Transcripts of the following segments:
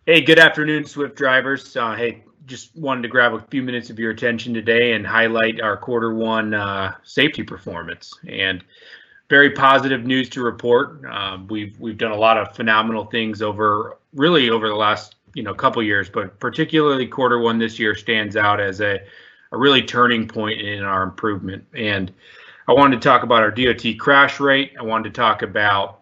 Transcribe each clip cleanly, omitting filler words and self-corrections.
Hey, good afternoon, Swift drivers. Hey, just wanted to grab a few minutes of your attention today and highlight our quarter one safety performance. And very positive news to report. We've done a lot of phenomenal things over the last couple years, but particularly quarter one this year stands out as a really turning point in our improvement. And I wanted to talk about our DOT crash rate. I wanted to talk about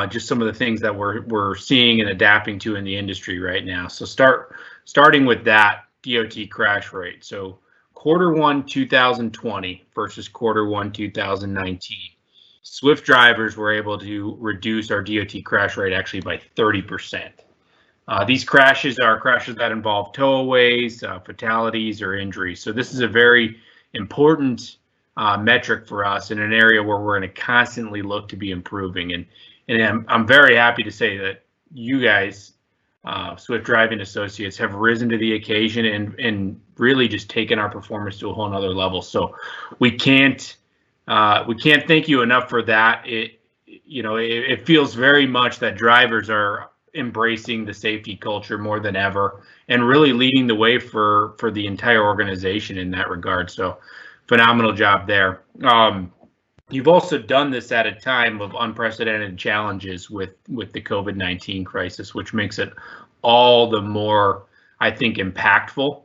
just some of the things that we're seeing and adapting to in the industry right now. So starting with that DOT crash rate. So quarter one 2020 versus quarter one 2019. Swift drivers were able to reduce our DOT crash rate actually by 30%. These crashes are crashes that involve towaways, fatalities, or injuries. So this is a very important metric for us in an area where we're going to constantly look to be improving. And I'm very happy to say that you guys, Swift Driving Associates, have risen to the occasion and really just taken our performance to a whole nother level. So we can't thank you enough for that. It feels very much that drivers are embracing the safety culture more than ever and really leading the way for the entire organization in that regard. So phenomenal job there. You've also done this at a time of unprecedented challenges with the COVID-19 crisis, which makes it all the more, I think, impactful.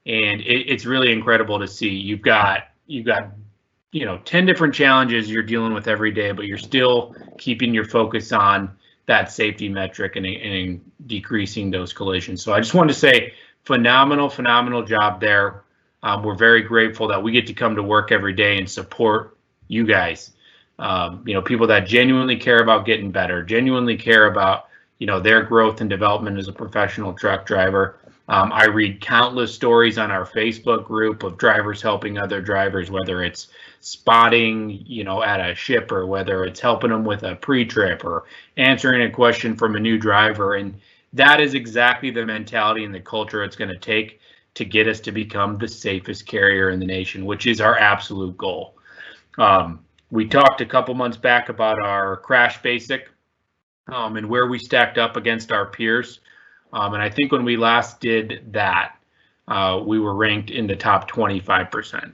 And it's really incredible to see. You've got 10 different challenges you're dealing with every day, but you're still keeping your focus on that safety metric and decreasing those collisions. So I just wanted to say phenomenal job there. We're very grateful that we get to come to work every day and support you guys, people that genuinely care about getting better, genuinely care about, their growth and development as a professional truck driver. I read countless stories on our Facebook group of drivers helping other drivers, whether it's spotting, at a ship, or whether it's helping them with a pre-trip or answering a question from a new driver. And that is exactly the mentality and the culture it's going to take to get us to become the safest carrier in the nation, which is our absolute goal. We talked a couple months back about our crash basic and where we stacked up against our peers. And I think when we last did that, we were ranked in the top 25%.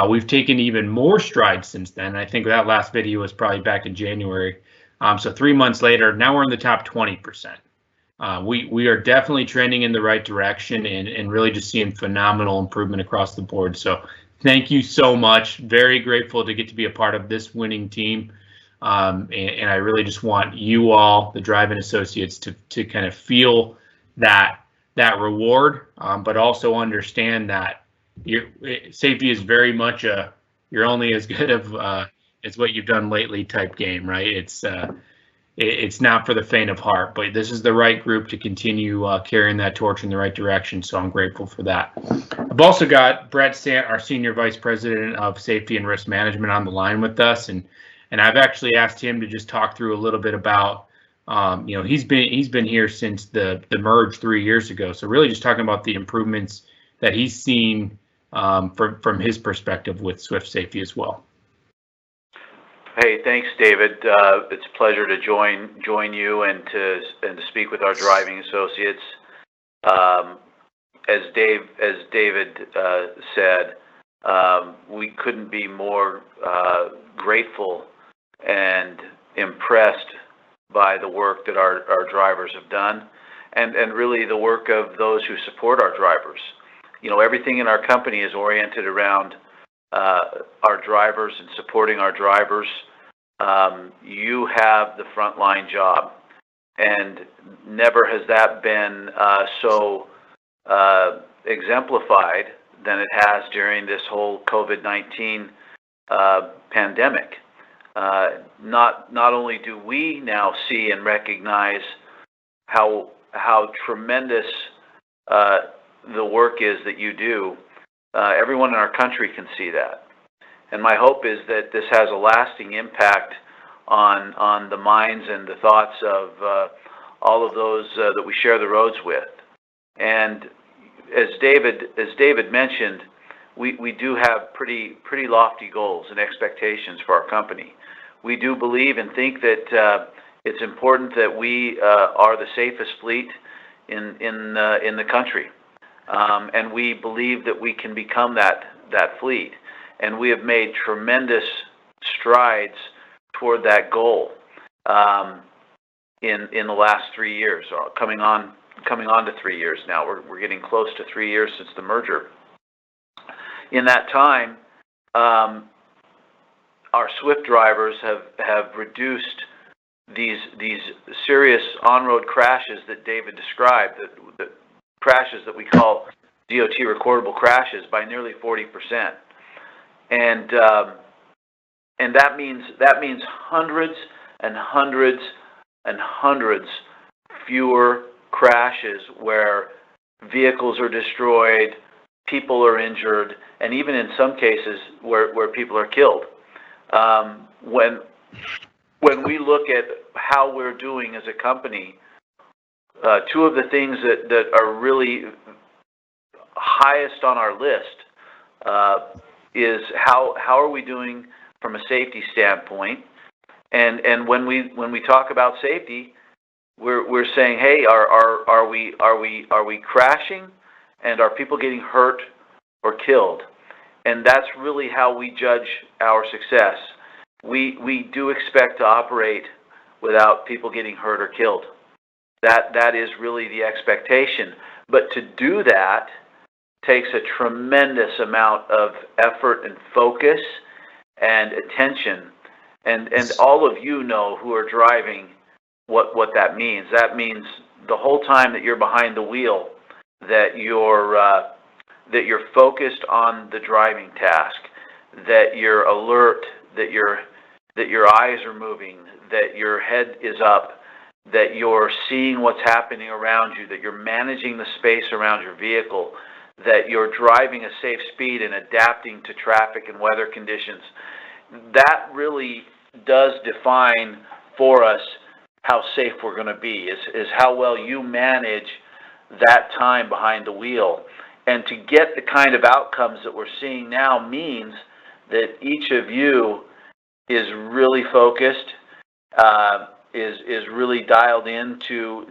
We've taken even more strides since then. I think that last video was probably back in January. So 3 months later, now we're in the top 20%. We are definitely trending in the right direction and really just seeing phenomenal improvement across the board. So thank you so much. Very grateful to get to be a part of this winning team. And I really just want you all, the Driving Associates, to kind of feel that reward, but also understand that safety is very much you're only as good as what you've done lately type game, right? It's not for the faint of heart, but this is the right group to continue carrying that torch in the right direction. So I'm grateful for that. I've also got Brett Sant, our Senior Vice President of Safety and Risk Management, on the line with us. And I've actually asked him to just talk through a little bit about, he's been here since the merge 3 years ago. So really just talking about the improvements that he's seen from his perspective with Swift Safety as well. Hey, thanks, David. It's a pleasure to join you and to speak with our driving associates. As David said, we couldn't be more grateful and impressed by the work that our drivers have done, and really the work of those who support our drivers. Everything in our company is oriented around our drivers and supporting our drivers. You have the frontline job, and never has that been so exemplified than it has during this whole COVID-19 pandemic. Not only do we now see and recognize how tremendous the work is that you do, everyone in our country can see that. And my hope is that this has a lasting impact on the minds and the thoughts of all of those that we share the roads with. And as David mentioned, we do have pretty lofty goals and expectations for our company. We do believe and think that it's important that we are the safest fleet in the country, and we believe that we can become that fleet, and we have made tremendous strides toward that goal in the last 3 years, or coming on to 3 years now. We're getting close to 3 years since the merger. In that time, our Swift drivers have reduced these serious on-road crashes that David described, the crashes that we call DOT recordable crashes, by nearly 40%, and that means hundreds and hundreds and hundreds fewer crashes where vehicles are destroyed, people are injured, and even in some cases where people are killed. When we look at how we're doing as a company, two of the things that are really highest on our list is how are we doing from a safety standpoint, and when we talk about safety, we're saying, hey, are we crashing, and are people getting hurt or killed? And that's really how we judge our success. We do expect to operate without people getting hurt or killed. That is really the expectation. But to do that takes a tremendous amount of effort and focus and attention. And all of you know who are driving what that means. That means the whole time that you're behind the wheel, that you're focused on the driving task, that you're alert, that your eyes are moving, that your head is up, that you're seeing what's happening around you, that you're managing the space around your vehicle, that you're driving a safe speed and adapting to traffic and weather conditions. That really does define for us how safe we're going to be, is how well you manage that time behind the wheel. And to get the kind of outcomes that we're seeing now means that each of you is really focused, is really dialed in to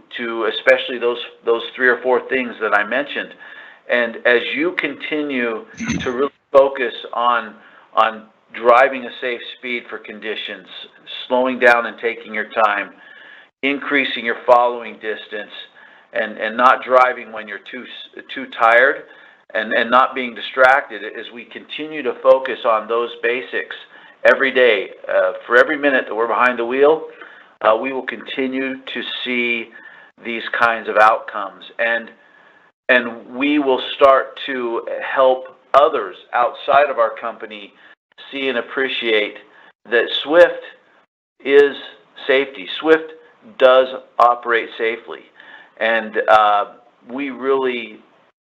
especially those 3 or 4 things that I mentioned. And as you continue to really focus on driving a safe speed for conditions, slowing down and taking your time, increasing your following distance, and not driving when you're too tired, and not being distracted, as we continue to focus on those basics every day, for every minute that we're behind the wheel, we will continue to see these kinds of outcomes, and we will start to help others outside of our company see and appreciate that Swift is safety. Swift does operate safely, and we really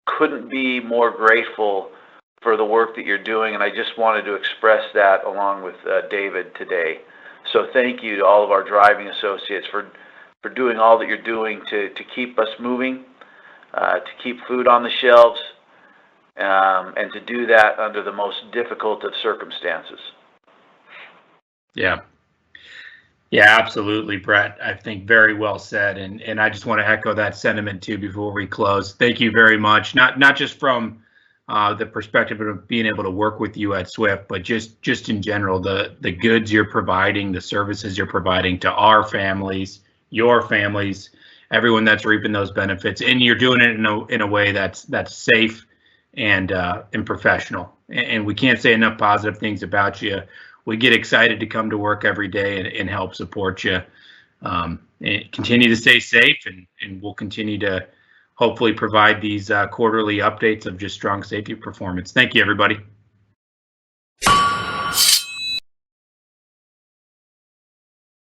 couldn't be more grateful for the work that you're doing, and I just wanted to express that along with David today. So thank you to all of our driving associates for doing all that you're doing to keep us moving, to keep food on the shelves, and to do that under the most difficult of circumstances. Yeah, absolutely, Brett. I think very well said, and I just want to echo that sentiment too before we close. Thank you very much. Not just from the perspective of being able to work with you at Swift, but just in general, the goods you're providing, the services you're providing to our families, your families, everyone that's reaping those benefits, and you're doing it in a way that's safe and professional. And we can't say enough positive things about you. We get excited to come to work every day and help support you. And continue to stay safe, and we'll continue to hopefully provide these quarterly updates of just strong safety performance. Thank you, everybody.